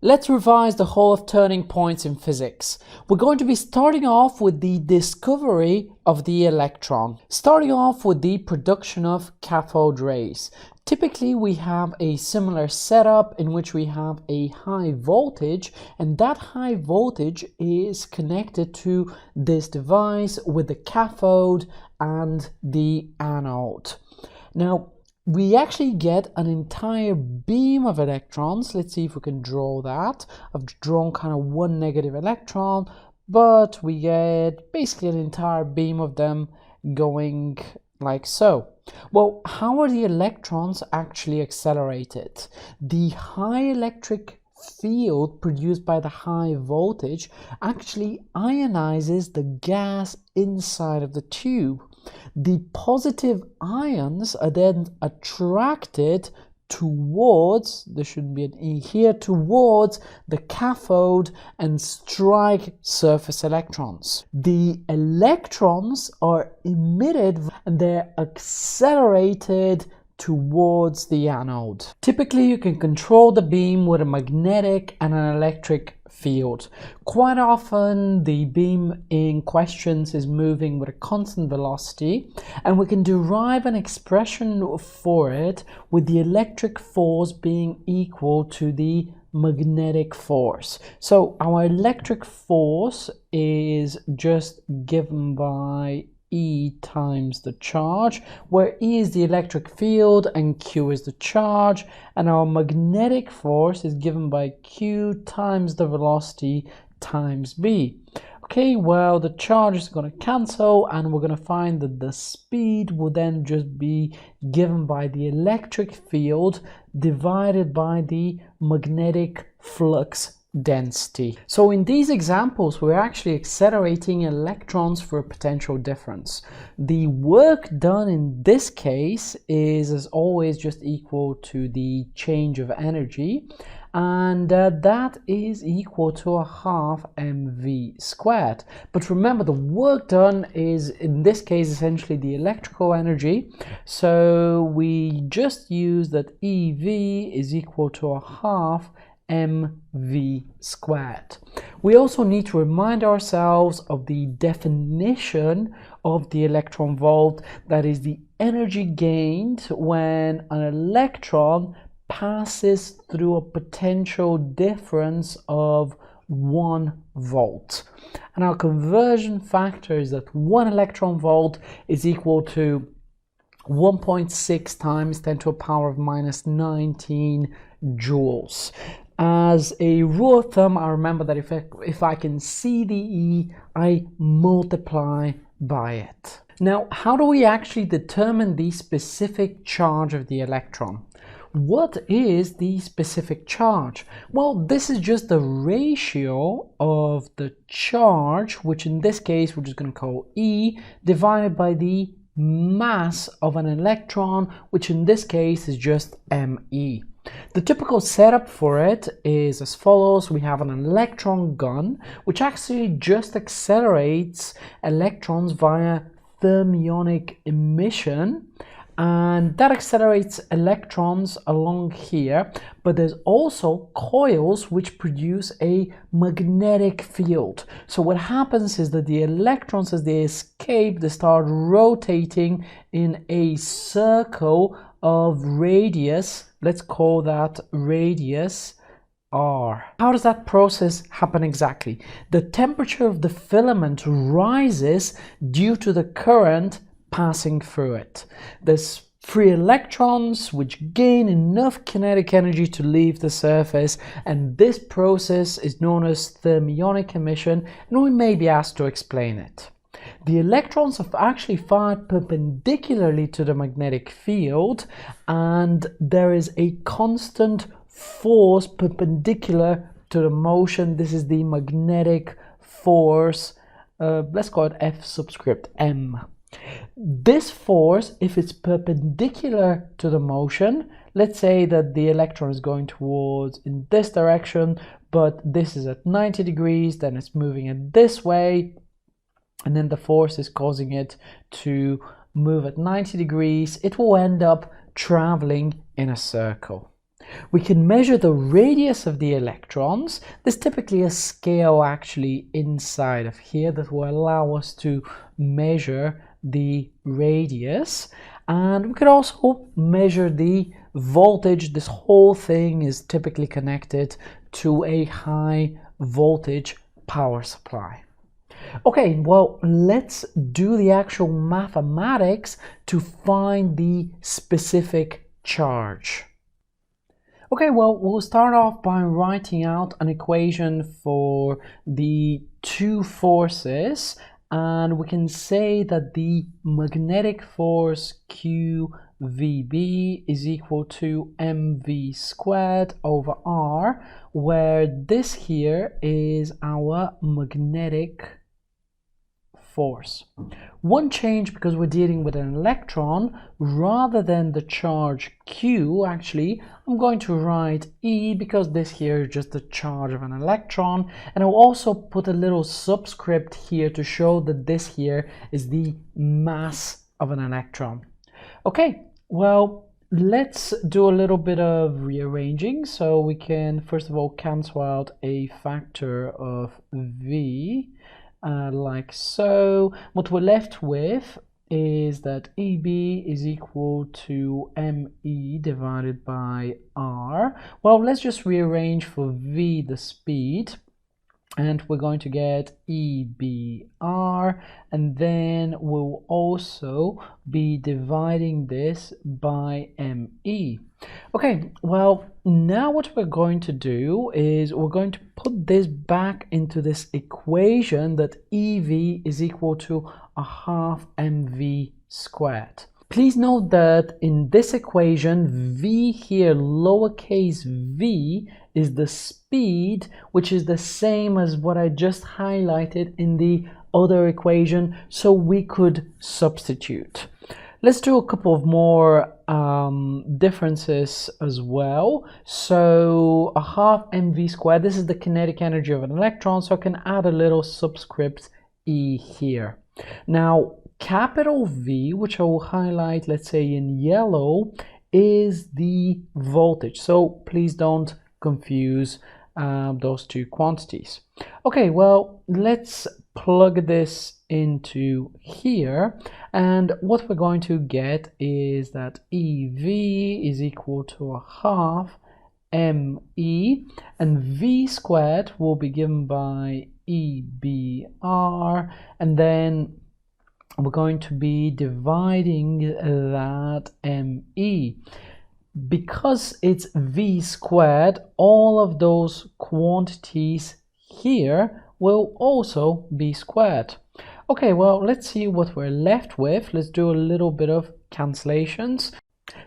Let's revise the whole of turning points in physics. We're going to be starting off with the discovery of the electron, starting off with the production of cathode rays. Typically, we have a similar setup in which we have a high voltage, and that high voltage is connected to this device with the cathode and the anode. Now, we actually get an entire beam of electrons. Let's see if we can draw that. I've drawn kind of one negative electron, but we get basically an entire beam of them going like so. Well, how are the electrons actually accelerated? The high electric field produced by the high voltage actually ionizes the gas inside of the tube. The positive ions are then attracted towards, there should be an E here, towards the cathode and strike surface electrons. The electrons are emitted and they're accelerated towards the anode. Typically, you can control the beam with a magnetic and an electric field. Quite often, the beam in questions is moving with a constant velocity, and we can derive an expression for it with the electric force being equal to the magnetic force. So our electric force is just given by E times the charge, where E is the electric field and Q is the charge, and our magnetic force is given by Q times the velocity times B. Okay, well, the charge is going to cancel, and we're going to find that the speed will then just be given by the electric field divided by the magnetic flux density. So in these examples, we're actually accelerating electrons for a potential difference. The work done in this case is, as always, just equal to the change of energy, and that is equal to a half mv squared. But remember, the work done is, in this case, essentially the electrical energy, so we just use that EV is equal to a half mv squared. We also need to remind ourselves of the definition of the electron volt, that is the energy gained when an electron passes through a potential difference of 1 volt. And our conversion factor is that 1 electron volt is equal to 1.6 times 10 to the power of minus 19 joules. As a rule of thumb, I remember that if I can see the E, I multiply by it. Now, how do we actually determine the specific charge of the electron? What is the specific charge? Well, this is just the ratio of the charge, which in this case we're just going to call E, divided by the mass of an electron, which in this case is just me. The typical setup for it is as follows. We have an electron gun, which actually just accelerates electrons via thermionic emission, and that accelerates electrons along here, but there's also coils which produce a magnetic field. So what happens is that the electrons, as they escape, they start rotating in a circle of radius. Let's call that radius R. How does that process happen exactly? The temperature of the filament rises due to the current passing through it. There's free electrons which gain enough kinetic energy to leave the surface, and this process is known as thermionic emission, and we may be asked to explain it. The electrons are actually fired perpendicularly to the magnetic field, and there is a constant force perpendicular to the motion. This is the magnetic force, let's call it F subscript M. This force, if it's perpendicular to the motion, let's say that the electron is going towards in this direction, but this is at 90 degrees, then it's moving it this way, and then the force is causing it to move at 90 degrees, it will end up traveling in a circle. We can measure the radius of the electrons. There's typically a scale actually inside of here that will allow us to measure the radius, and we could also measure the voltage. This whole thing is typically connected to a high voltage power supply. Okay, well, let's do the actual mathematics to find the specific charge. Okay, well, we'll start off by writing out an equation for the two forces, and we can say that the magnetic force QVB is equal to mv squared over r, where this here is our magnetic force. One change, because we're dealing with an electron rather than the charge Q, actually I'm going to write E, because this here is just the charge of an electron, and I'll also put a little subscript here to show that this here is the mass of an electron. Okay, well, let's do a little bit of rearranging. So we can first of all cancel out a factor of V, like so. What we're left with is that EB is equal to ME divided by R. Well, let's just rearrange for V the speed, and we're going to get EBR, and then we'll also be dividing this by ME. Okay, well, now what we're going to do is we're going to put this back into this equation that EV is equal to a half mv squared. Please note that in this equation, V here, lowercase v, is the speed, which is the same as what I just highlighted in the other equation, so we could substitute. Let's do a couple of more differences as well. So a half mv squared, this is the kinetic energy of an electron, so I can add a little subscript E here. Now, capital V, which I will highlight, let's say in yellow, is the voltage. So please don't confuse those two quantities. Okay, well, let's plug this into here, and what we're going to get is that EV is equal to a half ME, and V squared will be given by EBR, and then we're going to be dividing that ME. Because it's V squared, all of those quantities here will also be squared. Okay, well, let's see what we're left with. Let's do a little bit of cancellations.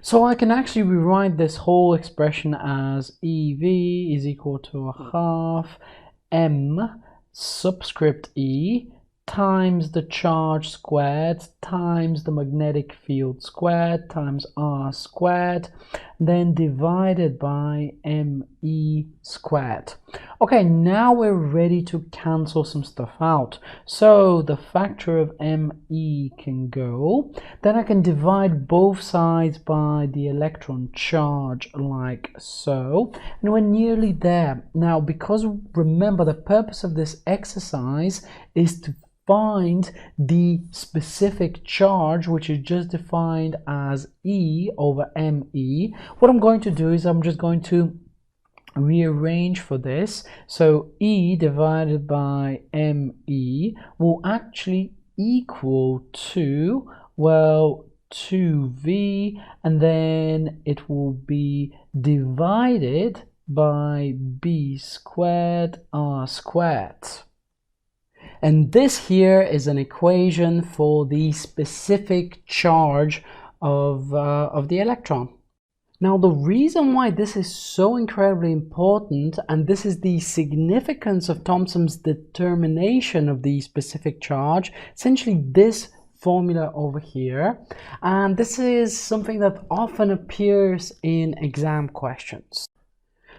So I can actually rewrite this whole expression as EV is equal to a half M subscript E times the charge squared times the magnetic field squared times R squared, then divided by ME squared. Okay, now we're ready to cancel some stuff out. So the factor of ME can go. Then I can divide both sides by the electron charge like so. And we're nearly there. Now, because remember, the purpose of this exercise is to find the specific charge, which is just defined as E over ME. What I'm going to do is I'm just going to rearrange for this. So E divided by ME will actually equal to, well, 2V, and then it will be divided by B squared R squared. And this here is an equation for the specific charge of the electron. Now, the reason why this is so incredibly important, and this is the significance of Thomson's determination of the specific charge, essentially this formula over here, and this is something that often appears in exam questions.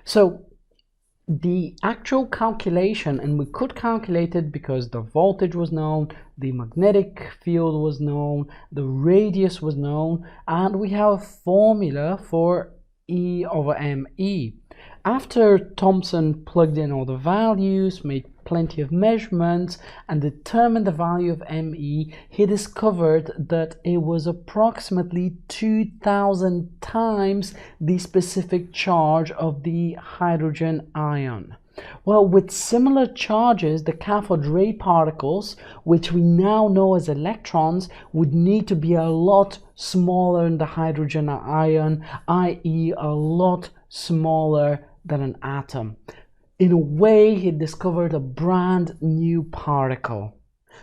So the actual calculation, and we could calculate it because the voltage was known, the magnetic field was known, the radius was known, and we have a formula for E over ME. After Thomson plugged in all the values, made plenty of measurements, and determined the value of ME, he discovered that it was approximately 2000 times the specific charge of the hydrogen ion. Well, with similar charges, the cathode ray particles, which we now know as electrons, would need to be a lot smaller than the hydrogen ion, i.e. a lot smaller than an atom. In a way, he discovered a brand new particle.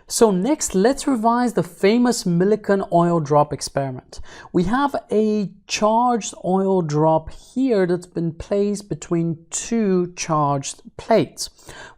So next, let's revise the famous Milikan oil drop experiment. We have a charged oil drop here that's been placed between two charged plates.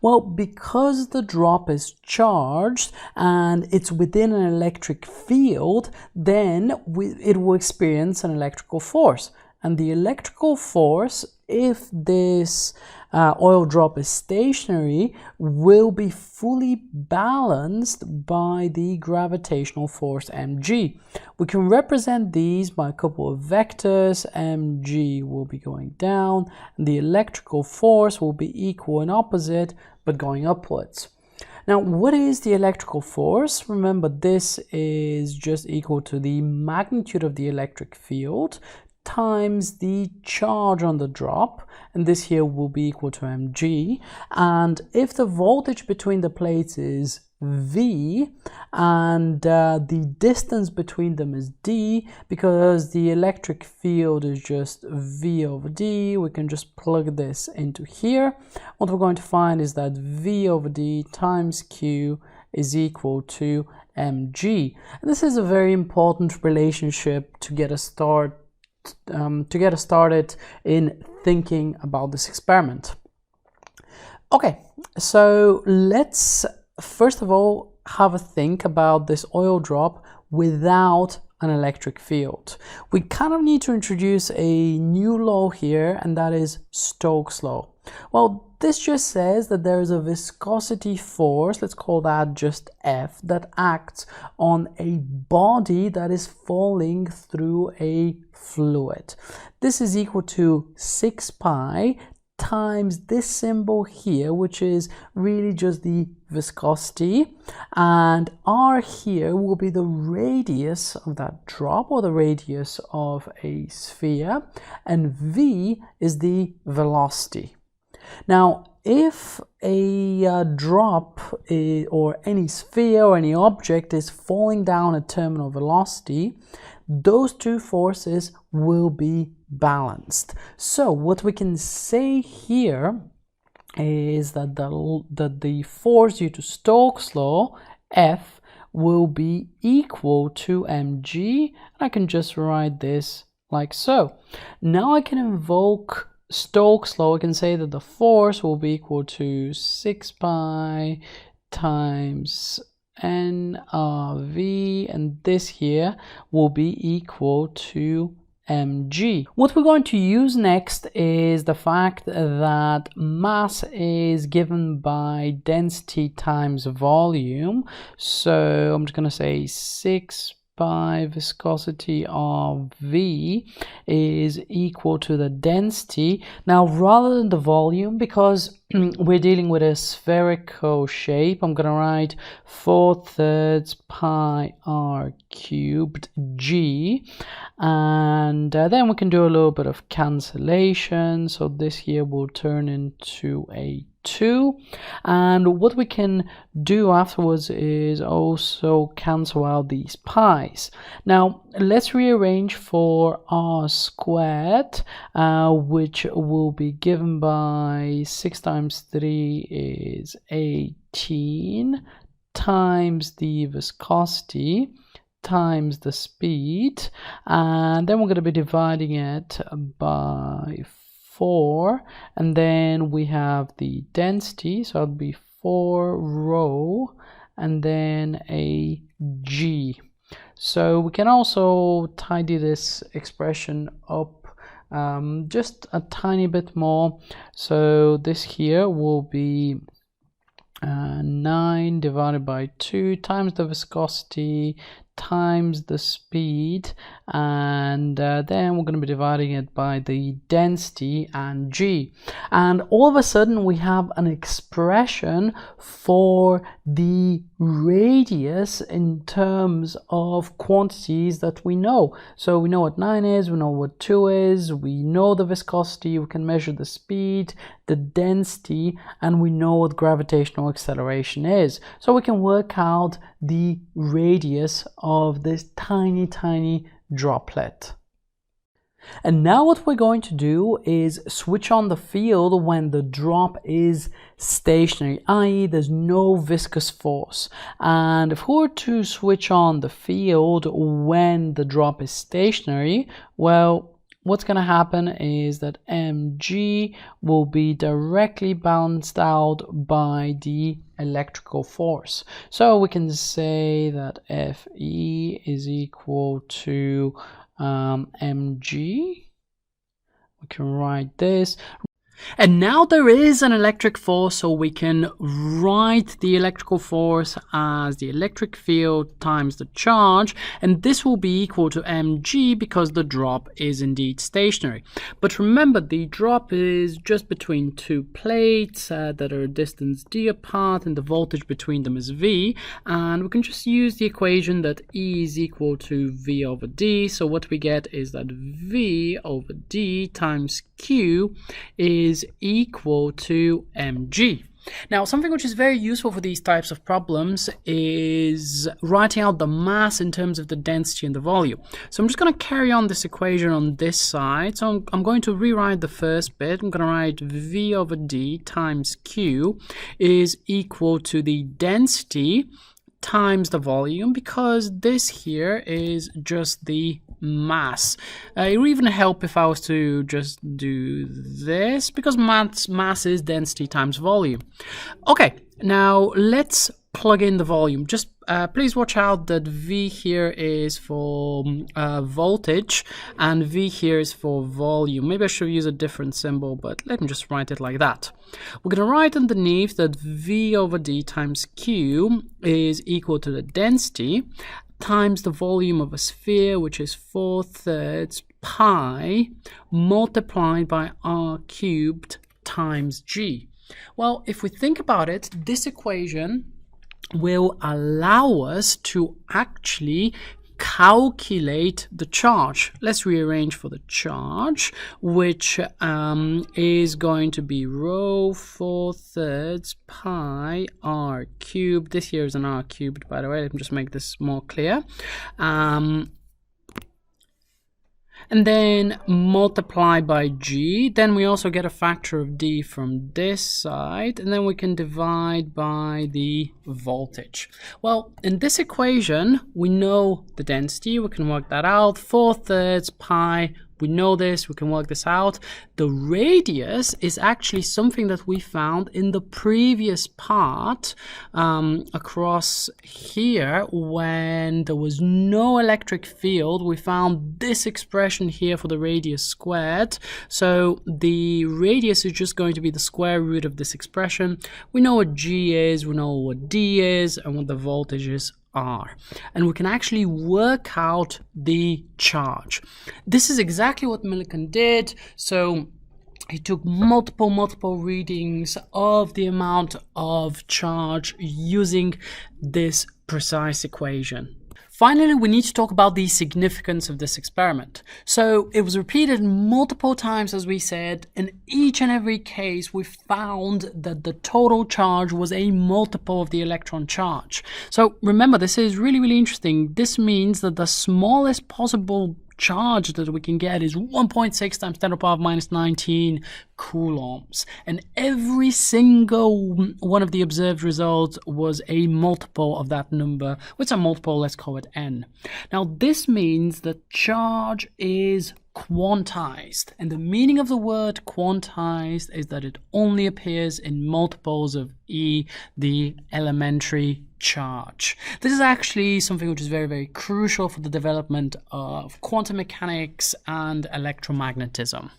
Well, because the drop is charged and it's within an electric field, then it will experience an electrical force. And the electrical force, if this oil drop is stationary, will be fully balanced by the gravitational force mg. We can represent these by a couple of vectors. Mg will be going down, and the electrical force will be equal and opposite, but going upwards. Now, what is the electrical force? Remember, this is just equal to the magnitude of the electric field times the charge on the drop, and this here will be equal to mg. And if the voltage between the plates is V and the distance between them is d, because the electric field is just V over d, we can just plug this into here. What we're going to find is that V over d times Q is equal to mg. And this is a very important relationship to get us started in thinking about this experiment. Okay, so let's first of all have a think about this oil drop without an electric field. We kind of need to introduce a new law here, and that is Stokes' law. Well, this just says that there is a viscosity force, let's call that just F, that acts on a body that is falling through a fluid. This is equal to 6 pi times this symbol here, which is really just the viscosity, and R here will be the radius of that drop, or the radius of a sphere, and V is the velocity. Now, if a drop or any sphere or any object is falling down at terminal velocity, those two forces will be balanced. So what we can say here is that the force due to Stokes' law, F, will be equal to mg, and I can just write this like so. Now I can invoke Stokes' law. I can say that the force will be equal to 6 pi times nRV, and this here will be equal to mg. What we're going to use next is the fact that mass is given by density times volume. So I'm just going to say 6 pi viscosity of V is equal to the density. Now, rather than the volume, because we're dealing with a spherical shape, I'm going to write 4/3 pi r cubed g, and then we can do a little bit of cancellation. So this here will turn into a 2, and what we can do afterwards is also cancel out these pi's. Now let's rearrange for r squared, which will be given by 6 times 3 is 18 times the viscosity times the speed, and then we're going to be dividing it by 4, and then we have the density, so it'll be 4 rho and then a g. So we can also tidy this expression up just a tiny bit more. So this here will be 9 divided by 2 times the viscosity times the speed, and then we're going to be dividing it by the density and g, and all of a sudden we have an expression for the radius in terms of quantities that we know. So we know what 9 is, we know what 2 is, we know the viscosity, we can measure the speed, the density, and we know what gravitational acceleration is. So we can work out the radius of this tiny droplet. And now what we're going to do is switch on the field when the drop is stationary, i.e. there's no viscous force. And if we were to switch on the field when the drop is stationary, well, what's going to happen is that mg will be directly balanced out by the electrical force. So we can say that Fe is equal to mg. We can write this. And now there is an electric force, so we can write the electrical force as the electric field times the charge, and this will be equal to mg because the drop is indeed stationary. But remember, the drop is just between two plates that are a distance d apart, and the voltage between them is V, and we can just use the equation that E is equal to V over D. So what we get is that V over D times Q is equal to mg. Now, something which is very useful for these types of problems is writing out the mass in terms of the density and the volume. So I'm just going to carry on this equation on this side. So I'm going to rewrite the first bit. I'm going to write V over D times Q is equal to the density times the volume, because this here is just the mass. It would even help if I was to just do this, because mass is density times volume. Okay, now let's plug in the volume. Just please watch out that V here is for voltage and V here is for volume. Maybe I should use a different symbol, but let me just write it like that. We're going to write underneath that V over D times Q is equal to the density times the volume of a sphere, which is 4/3 pi multiplied by r cubed times g. Well, if we think about it, this equation will allow us to actually calculate the charge. Let's rearrange for the charge, which is going to be rho 4/3 pi r cubed. This here is an r cubed, by the way. Let me just make this more clear. And then multiply by g. Then we also get a factor of d from this side, and then we can divide by the voltage. Well, in this equation, we know the density. We can work that out. 4/3 pi. We know this, we can work this out. The radius is actually something that we found in the previous part across here when there was no electric field. We found this expression here for the radius squared. So the radius is just going to be the square root of this expression. We know what G is, we know what D is, and what the voltage is. R, and we can actually work out the charge. This is exactly what Milikan did. So he took multiple readings of the amount of charge using this precise equation. Finally, we need to talk about the significance of this experiment. So it was repeated multiple times, as we said. In each and every case, we found that the total charge was a multiple of the electron charge. So remember, this is really interesting. This means that the smallest possible charge that we can get is 1.6 times 10 to the power of minus 19 coulombs, and every single one of the observed results was a multiple of that number. What's a multiple? Let's call it n. Now this means that charge is quantized, and the meaning of the word quantized is that it only appears in multiples of E, the elementary charge. This is actually something which is very crucial for the development of quantum mechanics and electromagnetism.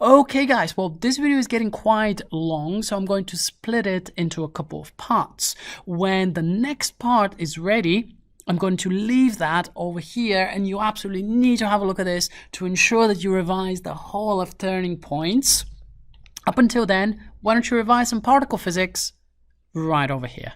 Okay guys, well this video is getting quite long, so I'm going to split it into a couple of parts. When the next part is ready, I'm going to leave that over here, and you absolutely need to have a look at this to ensure that you revise the whole of Turning Points. Up until then, why don't you revise some particle physics right over here.